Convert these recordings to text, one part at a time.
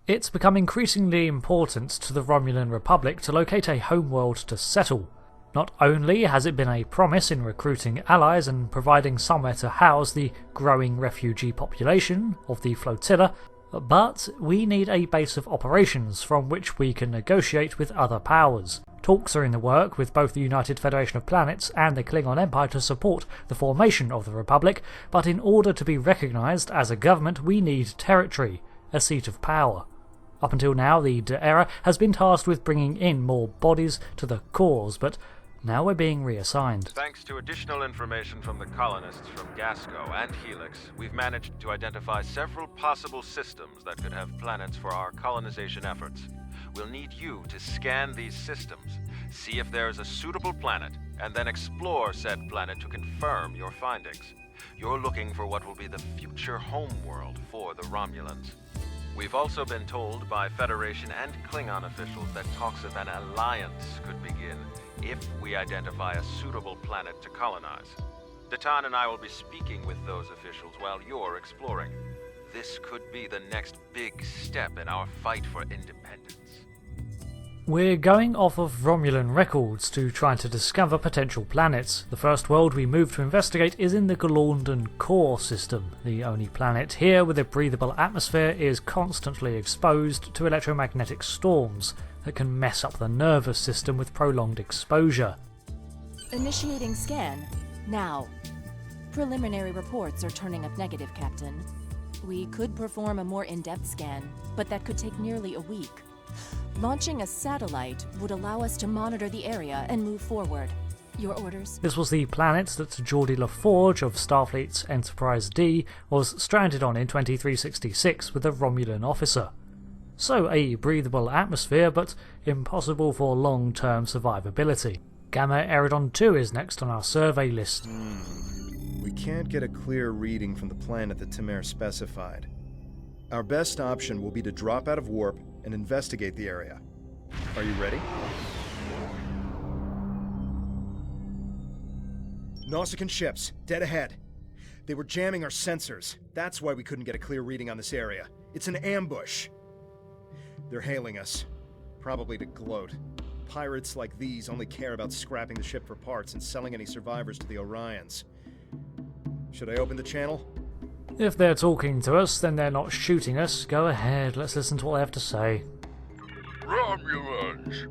It's become increasingly important to the Romulan Republic to locate a homeworld to settle. Not only has it been a promise in recruiting allies and providing somewhere to house the growing refugee population of the flotilla, but we need a base of operations from which we can negotiate with other powers. Talks are in the work with both the United Federation of Planets and the Klingon Empire to support the formation of the Republic, but in order to be recognised as a government we need territory, a seat of power. Up until now, the Dae-hwa has been tasked with bringing in more bodies to the cause, but now we're being reassigned. Thanks to additional information from the colonists from Gasco and Helix, we've managed to identify several possible systems that could have planets for our colonization efforts. We'll need you to scan these systems, see if there is a suitable planet, and then explore said planet to confirm your findings. You're looking for what will be the future homeworld for the Romulans. We've also been told by Federation and Klingon officials that talks of an alliance could begin if we identify a suitable planet to colonize. Datan and I will be speaking with those officials while you're exploring. This could be the next big step in our fight for independence. We're going off of Romulan records to try to discover potential planets. The first world we move to investigate is in the Galorndon core system. The only planet here with a breathable atmosphere is constantly exposed to electromagnetic storms that can mess up the nervous system with prolonged exposure. Initiating scan, now. Preliminary reports are turning up negative, Captain. We could perform a more in-depth scan, but that could take nearly a week. Launching a satellite would allow us to monitor the area and move forward. Your orders? This was the planet that Geordie LaForge of Starfleet's Enterprise D was stranded on in 2366 with a Romulan officer. So a breathable atmosphere, but impossible for long-term survivability. Gamma Eridon 2 is next on our survey list. We can't get a clear reading from the planet that Tamara specified. Our best option will be to drop out of warp and investigate the area. Are you ready? Nausican ships, dead ahead. They were jamming our sensors. That's why we couldn't get a clear reading on this area. It's an ambush. They're hailing us, probably to gloat. Pirates like these only care about scrapping the ship for parts and selling any survivors to the Orions. Should I open the channel? If they're talking to us, then they're not shooting us. Go ahead, let's listen to what they have to say. Romulans!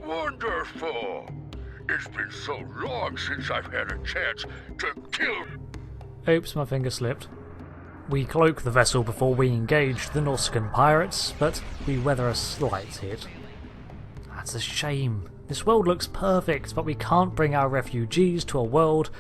Wonderful! It's been so long since I've had a chance to kill... Oops, my finger slipped. We cloak the vessel before we engage the Nausican pirates, but we weather a slight hit. That's a shame. This world looks perfect, but we can't bring our refugees to a world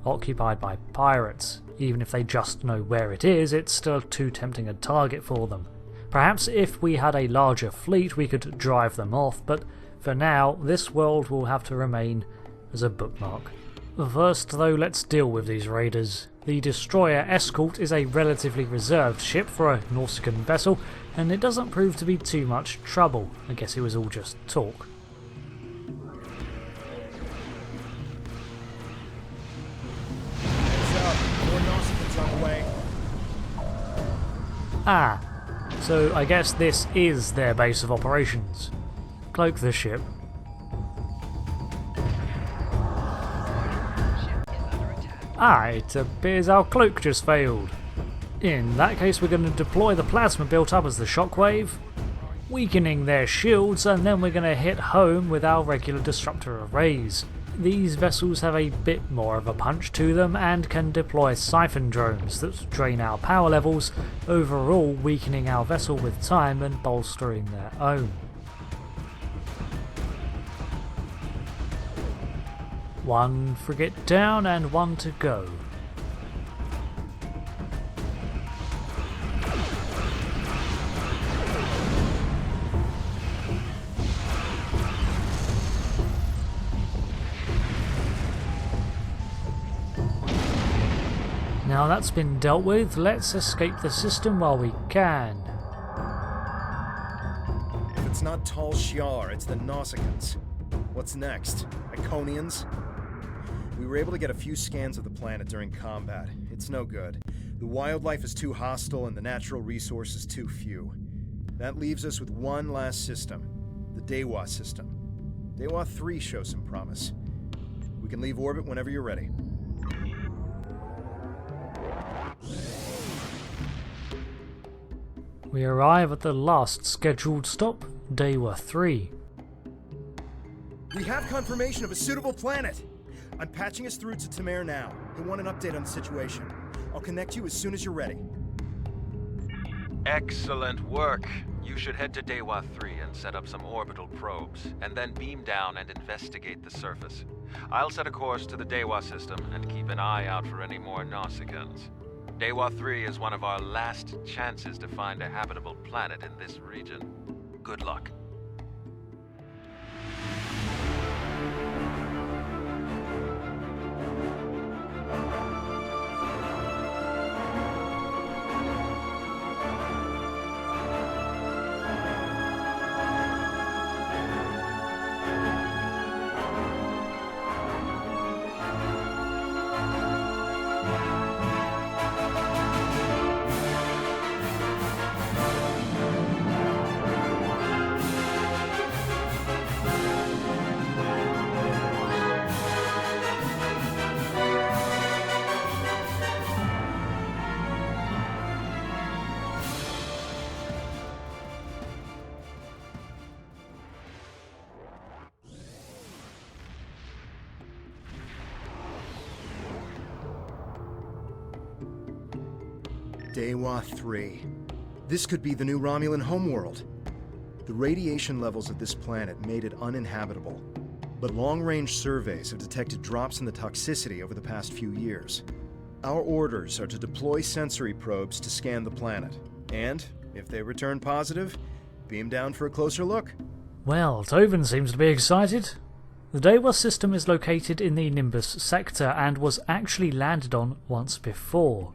occupied by pirates. Even if they just know where it is, it's still too tempting a target for them. Perhaps if we had a larger fleet we could drive them off, but for now this world will have to remain as a bookmark. First though, let's deal with these raiders. The destroyer Escort is a relatively reserved ship for a Nausicaan vessel, and it doesn't prove to be too much trouble. I guess it was all just talk. Ah, so I guess this is their base of operations. Cloak the ship. Ah, it appears our cloak just failed. In that case we're going to deploy the plasma built up as the shockwave, weakening their shields, and then we're going to hit home with our regular disruptor arrays. These vessels have a bit more of a punch to them and can deploy siphon drones that drain our power levels, overall weakening our vessel with time and bolstering their own. One frigate down and one to go. Now that's been dealt with, let's escape the system while we can. If it's not Tal Shiar, it's the Nausicaans. What's next? Iconians? We were able to get a few scans of the planet during combat. It's no good. The wildlife is too hostile and the natural resources too few. That leaves us with one last system, the Dae-hwa system. Dae-hwa 3 shows some promise. We can leave orbit whenever you're ready. We arrive at the last scheduled stop, Dae-hwa 3. We have confirmation of a suitable planet! I'm patching us through to Tamara now. He'll want an update on the situation. I'll connect you as soon as you're ready. Excellent work. You should head to Dae-hwa 3 and set up some orbital probes, and then beam down and investigate the surface. I'll set a course to the Dae-hwa system and keep an eye out for any more Nausicaans. Dae-hwa 3 is one of our last chances to find a habitable planet in this region. Good luck. Dae-hwa 3. This could be the new Romulan homeworld. The radiation levels of this planet made it uninhabitable, but long-range surveys have detected drops in the toxicity over the past few years. Our orders are to deploy sensory probes to scan the planet, and, if they return positive, beam down for a closer look. Well, Tovin seems to be excited. The Dae-hwa system is located in the Nimbus sector and was actually landed on once before.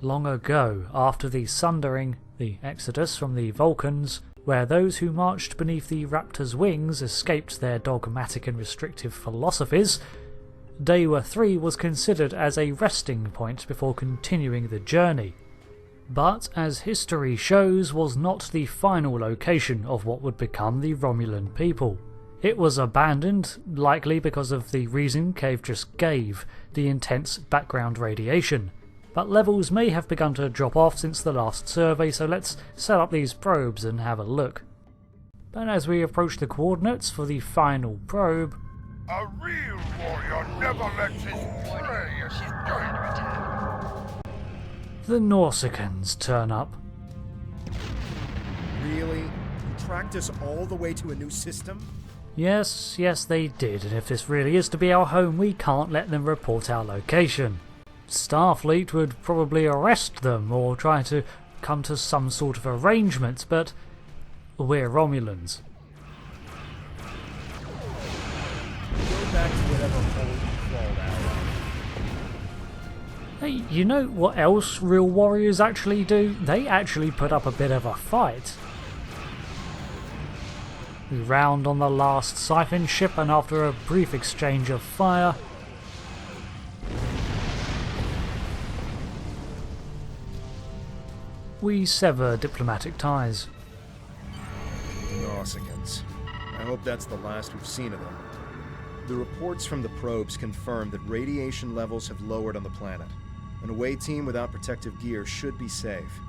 Long ago, after the Sundering, the exodus from the Vulcans, where those who marched beneath the raptor's wings escaped their dogmatic and restrictive philosophies, Dae-hwa 3 was considered as a resting point before continuing the journey. But, as history shows, was not the final location of what would become the Romulan people. It was abandoned, likely because of the reason Cave just gave, the intense background radiation. But levels may have begun to drop off since the last survey, so let's set up these probes and have a look. But as we approach the coordinates for the final probe... A real warrior never lets his prey escape. the Nausicaans turn up. Really? You tracked us all the way to a new system? Yes, they did, and if this really is to be our home, we can't let them report our location. Starfleet would probably arrest them or try to come to some sort of arrangement, but we're Romulans. Go back to whatever hole you crawled out of. Hey, you know what else real warriors actually do? They actually put up a bit of a fight. We round on the last siphon ship, and after a brief exchange of fire, we sever diplomatic ties. Nausicaans. I hope that's the last we've seen of them. The reports from the probes confirm that radiation levels have lowered on the planet. An away team without protective gear should be safe.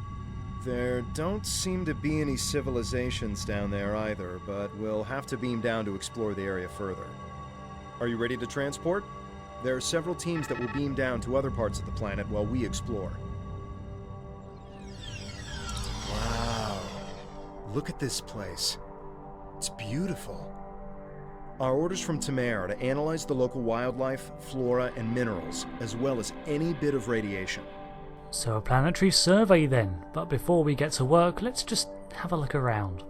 There don't seem to be any civilizations down there either, but we'll have to beam down to explore the area further. Are you ready to transport? There are several teams that will beam down to other parts of the planet while we explore. Wow. Look at this place. It's beautiful. Our orders from Tamara are to analyze the local wildlife, flora, and minerals, as well as any bit of radiation. So a planetary survey then, but before we get to work, let's just have a look around.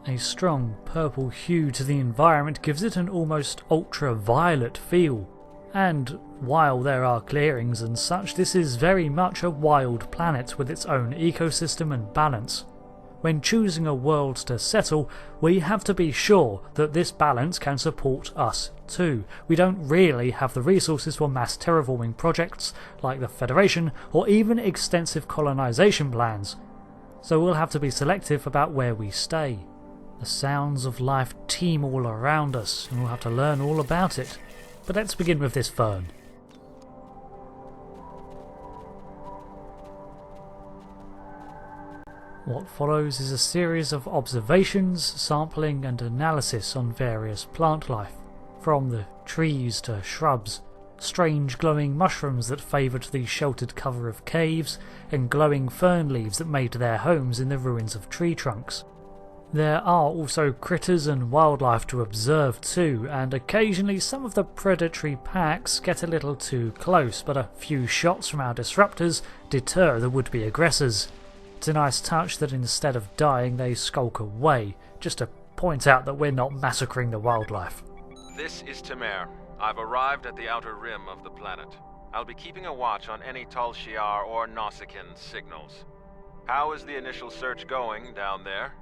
A strong purple hue to the environment gives it an almost ultraviolet feel. And while there are clearings and such, this is very much a wild planet with its own ecosystem and balance. When choosing a world to settle, we have to be sure that this balance can support us too. We don't really have the resources for mass terraforming projects like the Federation or even extensive colonization plans. so we'll have to be selective about where we stay. The sounds of life teem all around us, and we'll have to learn all about it. But let's begin with this fern. What follows is a series of observations, sampling and analysis on various plant life, from the trees to shrubs, strange glowing mushrooms that favoured the sheltered cover of caves, and glowing fern leaves that made their homes in the ruins of tree trunks. There are also critters and wildlife to observe too, and occasionally some of the predatory packs get a little too close, but a few shots from our disruptors deter the would-be aggressors. It's a nice touch that instead of dying they skulk away, just to point out that we're not massacring the wildlife. This is Tamara. I've arrived at the outer rim of the planet. I'll be keeping a watch on any Tal-Shiar or Nausican signals. How is the initial search going down there?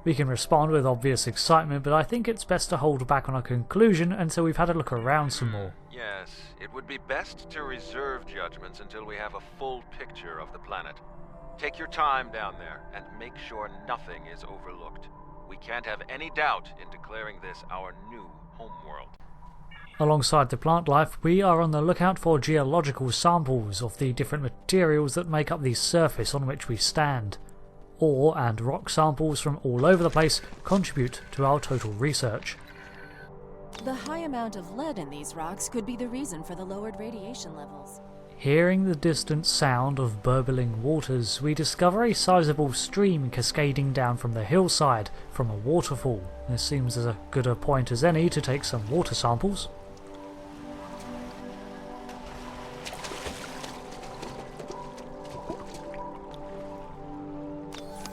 We can respond with obvious excitement, but I think it's best to hold back on a conclusion until we've had a look around some more. Yes, it would be best to reserve judgments until we have a full picture of the planet. Take your time down there, and make sure nothing is overlooked. We can't have any doubt in declaring this our new homeworld. Alongside the plant life, we are on the lookout for geological samples of the different materials that make up the surface on which we stand. Ore and rock samples from all over the place contribute to our total research. The high amount of lead in these rocks could be the reason for the lowered radiation levels. Hearing the distant sound of burbling waters, we discover a sizable stream cascading down from the hillside from a waterfall. This seems as good a point as any to take some water samples.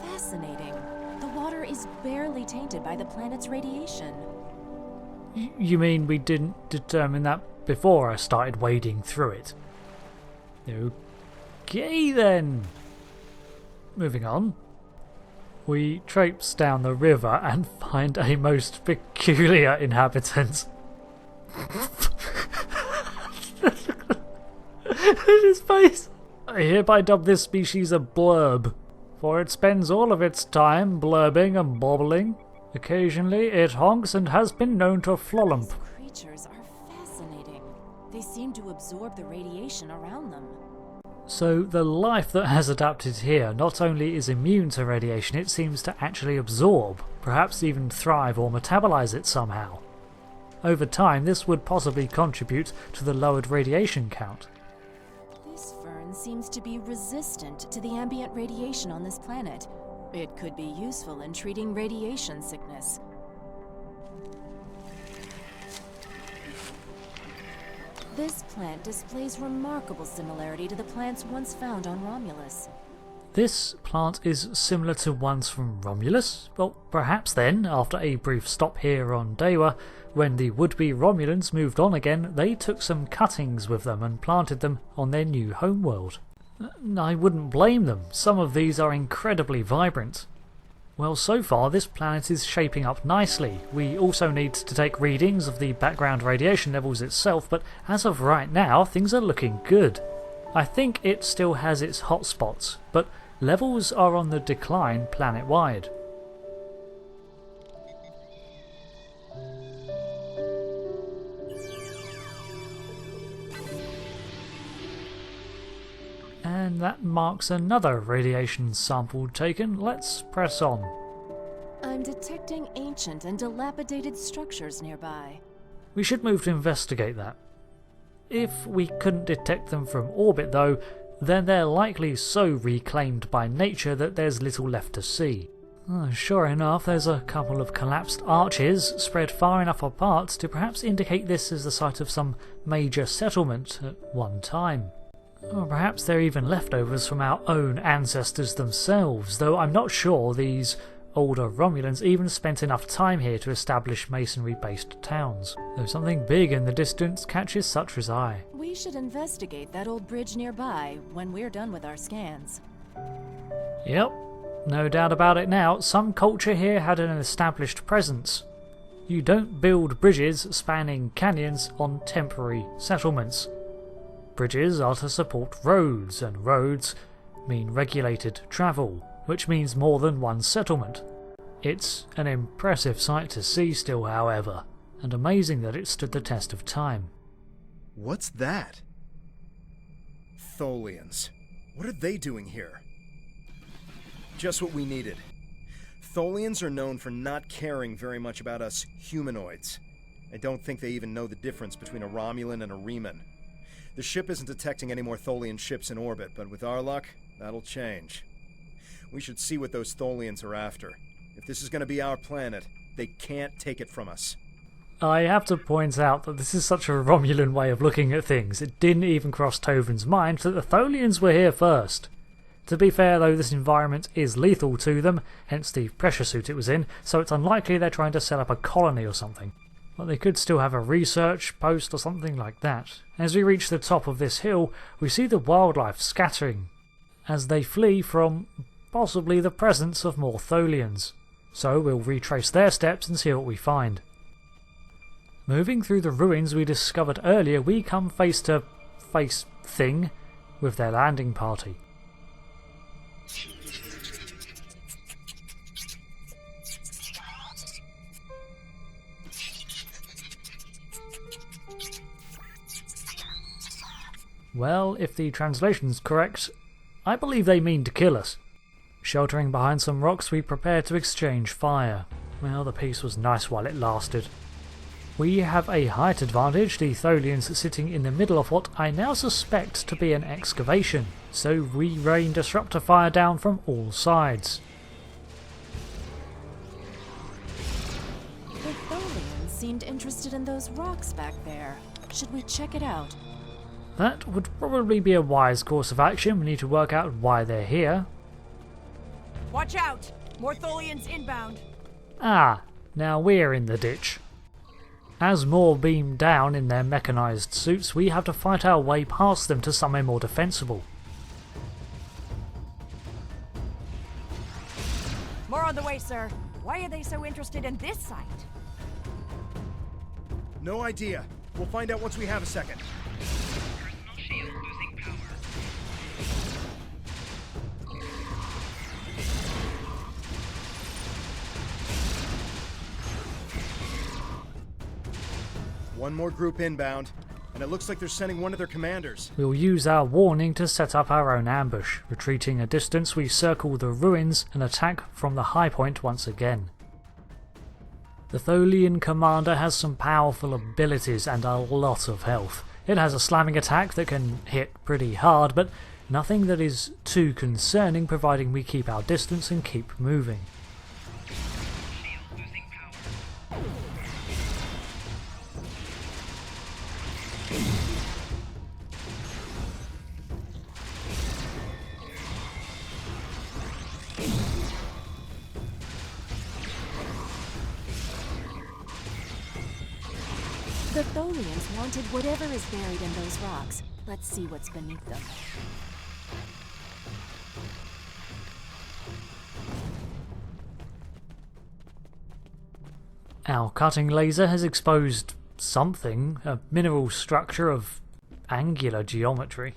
Fascinating. The water is barely tainted by the planet's radiation. You mean we didn't determine that before I started wading through it? Okay then. Moving on. We traipse down the river and find a most peculiar inhabitant. His face. I hereby dub this species a blurb, for it spends all of its time blurbing and bobbling. Occasionally it honks and has been known to flolump. These creatures are fascinating. They seem to absorb the radiation around them. So the life that has adapted here not only is immune to radiation, it seems to actually absorb, perhaps even thrive or metabolize it somehow. Over time, this would possibly contribute to the lowered radiation count. This fern seems to be resistant to the ambient radiation on this planet. It could be useful in treating radiation sickness. This plant displays remarkable similarity to the plants once found on Romulus. This plant is similar to ones from Romulus? Well, perhaps then, after a brief stop here on Dae-hwa, when the would-be Romulans moved on again, they took some cuttings with them and planted them on their new homeworld. I wouldn't blame them. Some of these are incredibly vibrant. Well, so far this planet is shaping up nicely. We also need to take readings of the background radiation levels itself, but as of right now things are looking good. I think it still has its hotspots, but levels are on the decline planet-wide. And that marks another radiation sample taken. Let's press on. I'm detecting ancient and dilapidated structures nearby. We should move to investigate that. If we couldn't detect them from orbit though, then they're likely so reclaimed by nature that there's little left to see. Sure enough, there's a couple of collapsed arches spread far enough apart to perhaps indicate this is the site of some major settlement at one time. Or perhaps they're even leftovers from our own ancestors themselves, though I'm not sure these older Romulans even spent enough time here to establish masonry-based towns, though something big in the distance catches Sutra's eye. We should investigate that old bridge nearby when we're done with our scans. Yep, no doubt about it now, some culture here had an established presence. You don't build bridges spanning canyons on temporary settlements. Bridges are to support roads, and roads mean regulated travel. which means more than one settlement. It's an impressive sight to see still, however, and amazing that it stood the test of time. What's that? Tholians. What are they doing here? Just what we needed. Tholians are known for not caring very much about us humanoids. I don't think they even know the difference between a Romulan and a Reman. The ship isn't detecting any more Tholian ships in orbit, but with our luck, that'll change. We should see what those Tholians are after. If this is going to be our planet, they can't take it from us. I have to point out that this is such a Romulan way of looking at things. It didn't even cross Tovin's mind that the Tholians were here first. To be fair though, this environment is lethal to them, hence the pressure suit it was in, so it's unlikely they're trying to set up a colony or something. But they could still have a research post or something like that. As we reach the top of this hill, we see the wildlife scattering as they flee from possibly the presence of more Tholians. So we'll retrace their steps and see what we find. Moving through the ruins we discovered earlier, we come face to face thing with their landing party. Well, if the translation's correct, I believe they mean to kill us. Sheltering behind some rocks, we prepare to exchange fire. Well, the peace was nice while it lasted. We have a height advantage, the Tholians sitting in the middle of what I now suspect to be an excavation, so we rain disruptor fire down from all sides. The Tholians seemed interested in those rocks back there. Should we check it out? That would probably be a wise course of action. We need to work out why they're here. Watch out! More Tholians inbound. Ah, now we're in the ditch. As more beam down in their mechanised suits, we have to fight our way past them to somewhere more defensible. More on the way, sir. Why are they so interested in this site? No idea. We'll find out once we have a second. Personal shield losing power. One more group inbound, and it looks like they're sending one of their commanders. We'll use our warning to set up our own ambush. Retreating a distance, we circle the ruins and attack from the high point once again. The Tholian commander has some powerful abilities and a lot of health. It has a slamming attack that can hit pretty hard, but nothing that is too concerning providing we keep our distance and keep moving. Shield losing power. The Tholians wanted whatever is buried in those rocks. Let's see what's beneath them. Our cutting laser has exposed something, a mineral structure of angular geometry.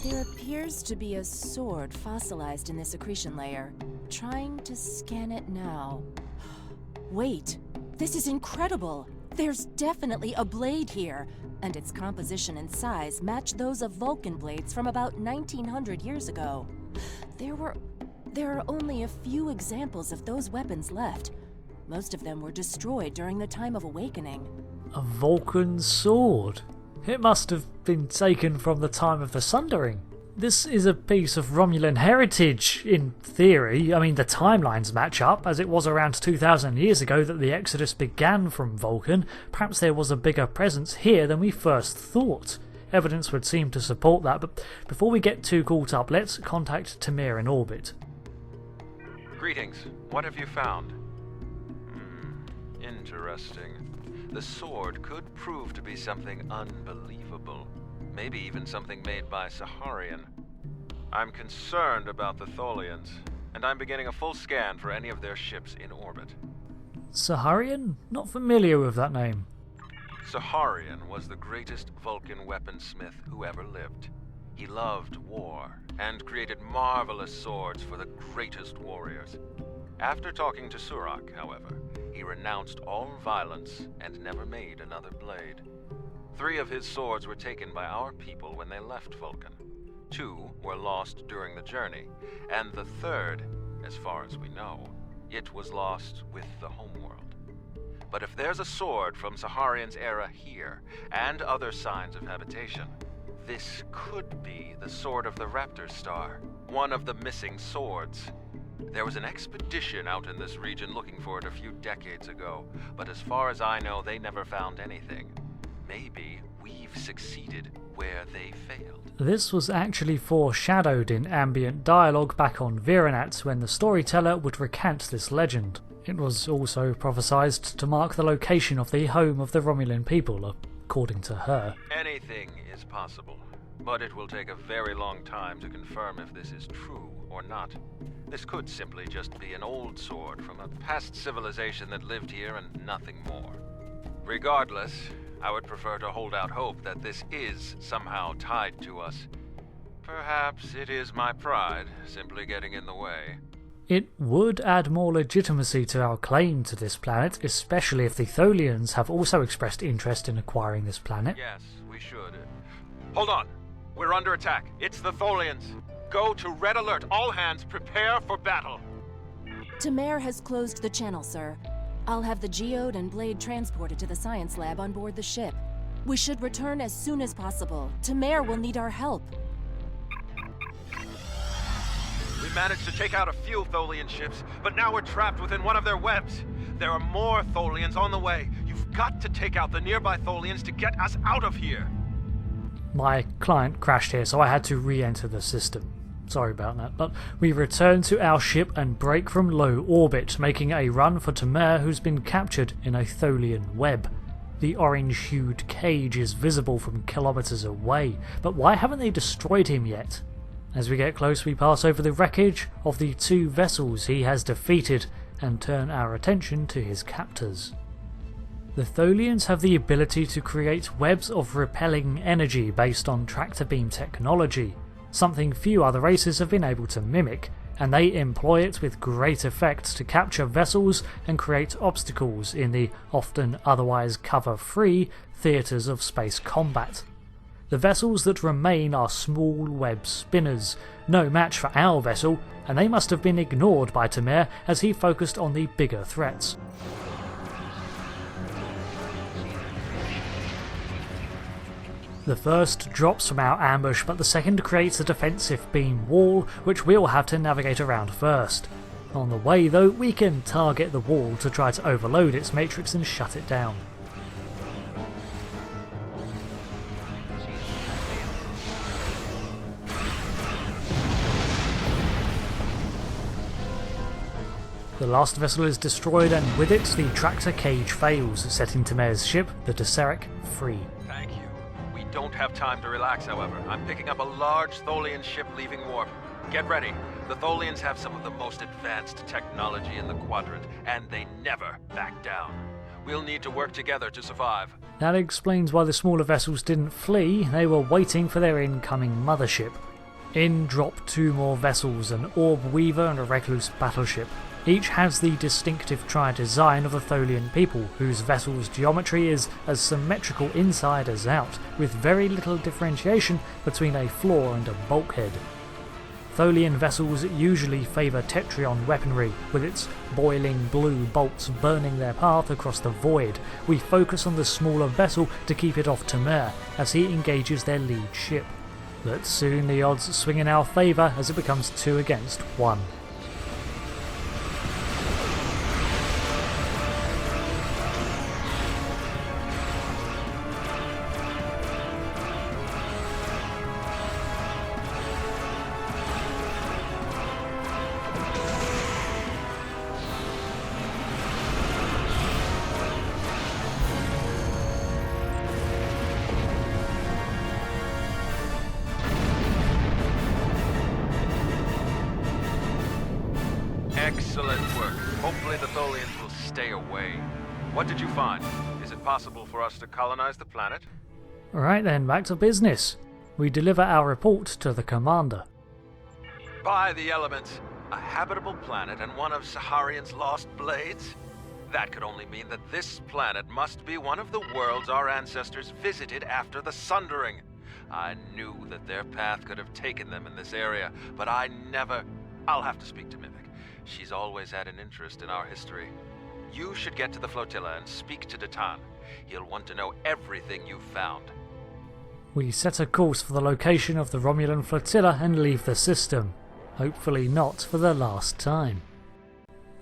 There appears to be a sword fossilized in this accretion layer. Trying to scan it now. Wait, this is incredible! There's definitely a blade here, and its composition and size match those of Vulcan blades from about 1900 years ago. There are only a few examples of those weapons left. Most of them were destroyed during the time of Awakening. A Vulcan sword. It must have been taken from the time of the Sundering. This is a piece of Romulan heritage, in theory. I mean, the timelines match up, as it was around 2,000 years ago that the Exodus began from Vulcan. Perhaps there was a bigger presence here than we first thought. Evidence would seem to support that, but before we get too caught up, let's contact Tamara in orbit. Greetings. What have you found? Interesting. The sword could prove to be something unbelievable. Maybe even something made by Saharian. I'm concerned about the Tholians, and I'm beginning a full scan for any of their ships in orbit. Saharian? Not familiar with that name. Saharian was the greatest Vulcan weaponsmith who ever lived. He loved war and created marvelous swords for the greatest warriors. After talking to Surak, however, he renounced all violence and never made another blade. 3 of his swords were taken by our people when they left Vulcan. 2 were lost during the journey, and the 3rd, as far as we know, it was lost with the homeworld. But if there's a sword from Saharian's era here, and other signs of habitation, this could be the sword of the Raptor Star, one of the missing swords. There was an expedition out in this region looking for it a few decades ago, but as far as I know, they never found anything. Maybe we've succeeded where they failed. This was actually foreshadowed in ambient dialogue back on Virinat when the storyteller would recant this legend. It was also prophesied to mark the location of the home of the Romulan people, according to her. Anything is possible, but it will take a very long time to confirm if this is true or not. This could simply just be an old sword from a past civilization that lived here and nothing more. Regardless, I would prefer to hold out hope that this is somehow tied to us. Perhaps it is my pride simply getting in the way. It would add more legitimacy to our claim to this planet, especially if the Tholians have also expressed interest in acquiring this planet. Yes, we should. Hold on. We're under attack. It's the Tholians. Go to red alert. All hands prepare for battle. Tamara has closed the channel, sir. I'll have the geode and blade transported to the science lab on board the ship. We should return as soon as possible. Tamara will need our help. We managed to take out a few Tholian ships, but now we're trapped within one of their webs. There are more Tholians on the way. You've got to take out the nearby Tholians to get us out of here. My client crashed here, so I had to re-enter the system. Sorry about that, but we return to our ship and break from low orbit, making a run for Tamara, who's been captured in a Tholian web. The orange-hued cage is visible from kilometers away, but why haven't they destroyed him yet? As we get close, we pass over the wreckage of the 2 vessels he has defeated and turn our attention to his captors. The Tholians have the ability to create webs of repelling energy based on tractor beam technology, something few other races have been able to mimic, and they employ it with great effect to capture vessels and create obstacles in the often otherwise cover-free theatres of space combat. The vessels that remain are small web spinners, no match for our vessel, and they must have been ignored by Tamara as he focused on the bigger threats. The first drops from our ambush, but the second creates a defensive beam wall, which we'll have to navigate around first. On the way though, we can target the wall to try to overload its matrix and shut it down. The last vessel is destroyed, and with it the tractor cage fails, setting Tamara's ship, the Deseric, free. Thank you. We don't have time to relax, however. I'm picking up a large Tholian ship leaving warp. Get ready. The Tholians have some of the most advanced technology in the quadrant, and they never back down. We'll need to work together to survive. That explains why the smaller vessels didn't flee. They were waiting for their incoming mothership. In drop 2 more vessels, an Orb Weaver and a Recluse battleship. Each has the distinctive tri-design of the Tholian people, whose vessel's geometry is as symmetrical inside as out, with very little differentiation between a floor and a bulkhead. Tholian vessels usually favour Tetrion weaponry, with its boiling blue bolts burning their path across the void. We focus on the smaller vessel to keep it off Tamara as he engages their lead ship. But soon the odds swing in our favour as it becomes 2 against 1. Excellent work. Hopefully the Tholians will stay away. What did you find? Is it possible for us to colonize the planet? Right then, back to business. We deliver our report to the commander. By the elements, a habitable planet and one of Saharian's lost blades? That could only mean that this planet must be one of the worlds our ancestors visited after the Sundering. I knew that their path could have taken them in this area, but I never... I'll have to speak to Mimic. She's always had an interest in our history. You should get to the flotilla and speak to Datan. He'll want to know everything you've found. We set a course for the location of the Romulan flotilla and leave the system. Hopefully not for the last time.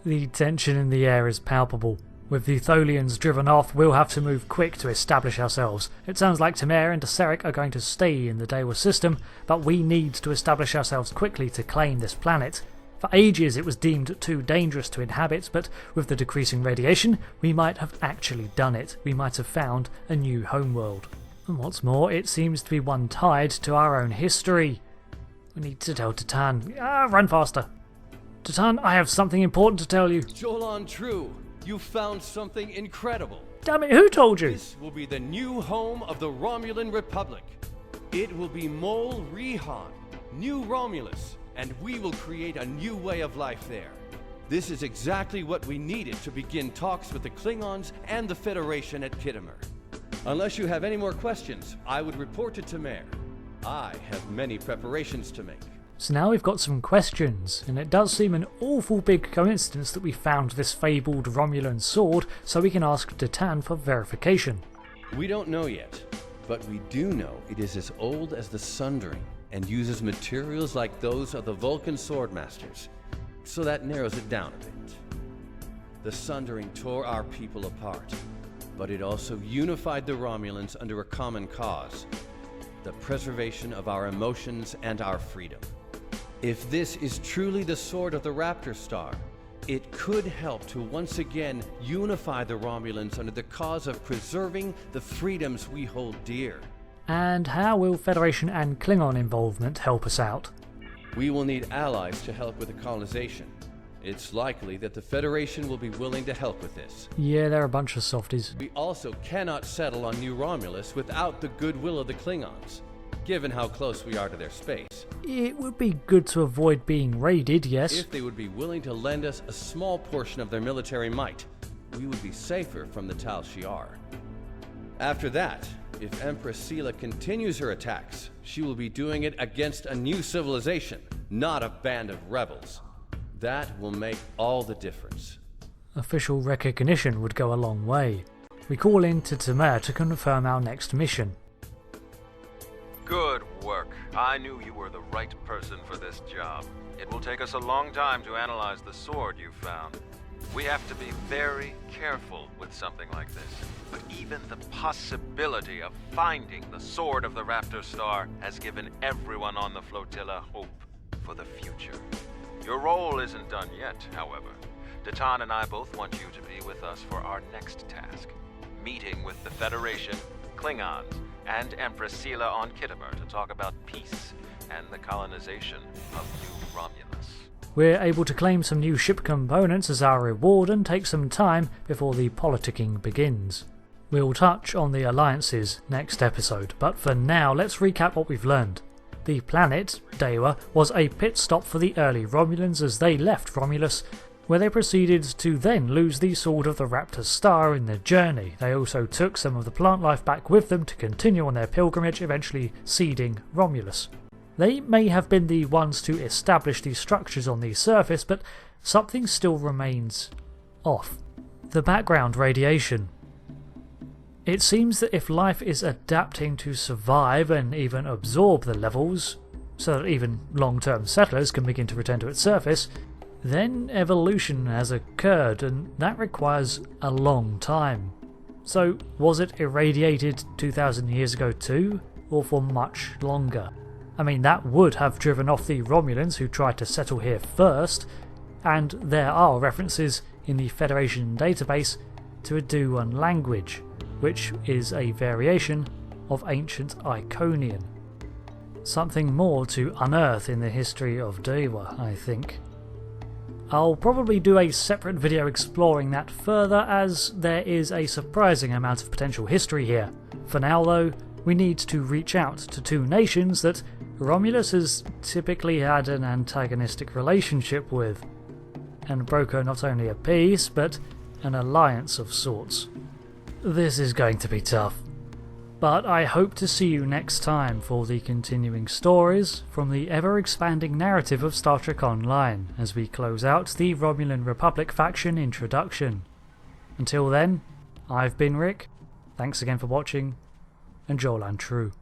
The tension in the air is palpable. With the Tholians driven off, we'll have to move quick to establish ourselves. It sounds like Tamara and Cerric are going to stay in the Dae-hwa system, but we need to establish ourselves quickly to claim this planet. For ages it was deemed too dangerous to inhabit, but with the decreasing radiation, we might have actually done it. We might have found a new homeworld. And what's more, it seems to be one tied to our own history. We need to tell Datan. Run faster! Datan, I have something important to tell you. Jolan True, you found something incredible. Damn it, who told you? This will be the new home of the Romulan Republic. It will be Mol Rihan, New Romulus, and we will create a new way of life there. This is exactly what we needed to begin talks with the Klingons and the Federation at Khitomer. Unless you have any more questions, I would report to Tamara. I have many preparations to make. So now we've got some questions, and it does seem an awful big coincidence that we found this fabled Romulan sword, so we can ask Datan for verification. We don't know yet, but we do know it is as old as the Sundering and uses materials like those of the Vulcan Swordmasters, so that narrows it down a bit. The Sundering tore our people apart, but it also unified the Romulans under a common cause: the preservation of our emotions and our freedom. If this is truly the sword of the Raptor Star, it could help to once again unify the Romulans under the cause of preserving the freedoms we hold dear. And how will Federation and Klingon involvement help us out? We will need allies to help with the colonization. It's likely that the Federation will be willing to help with this. Yeah, they're a bunch of softies. We also cannot settle on New Romulus without the goodwill of the Klingons, given how close we are to their space. It would be good to avoid being raided, yes. If they would be willing to lend us a small portion of their military might, we would be safer from the Tal Shiar. After that, if Empress Sela continues her attacks, she will be doing it against a new civilization, not a band of rebels. That will make all the difference. Official recognition would go a long way. We call in to Tamara to confirm our next mission. Good work. I knew you were the right person for this job. It will take us a long time to analyze the sword you found. We have to be very careful with something like this. But even the possibility of finding the sword of the Raptor Star has given everyone on the flotilla hope for the future. Your role isn't done yet, however. Datan and I both want you to be with us for our next task. Meeting with the Federation, Klingons, and Empress Sela on Khitomer to talk about peace and the colonization of New Romulus. We're able to claim some new ship components as our reward and take some time before the politicking begins. We'll touch on the alliances next episode, but for now let's recap what we've learned. The planet, Dae-hwa, was a pit stop for the early Romulans as they left Romulus, where they proceeded to then lose the sword of the Raptor Star in their journey. They also took some of the plant life back with them to continue on their pilgrimage, eventually seeding Romulus. They may have been the ones to establish these structures on the surface, but something still remains off. The background radiation. It seems that if life is adapting to survive and even absorb the levels, so that even long-term settlers can begin to return to its surface, then evolution has occurred, and that requires a long time. So, was it irradiated 2,000 years ago too, or for much longer? I mean, that would have driven off the Romulans who tried to settle here first, and there are references in the Federation database to a Dae-hwa language, which is a variation of ancient Iconian. Something more to unearth in the history of Dae-hwa, I think. I'll probably do a separate video exploring that further, as there is a surprising amount of potential history here. For now though, we need to reach out to two nations that Romulus has typically had an antagonistic relationship with, and broker not only a peace, but an alliance of sorts. This is going to be tough, but I hope to see you next time for the continuing stories from the ever-expanding narrative of Star Trek Online as we close out the Romulan Republic faction introduction. Until then, I've been Rick, thanks again for watching, and Jolan True.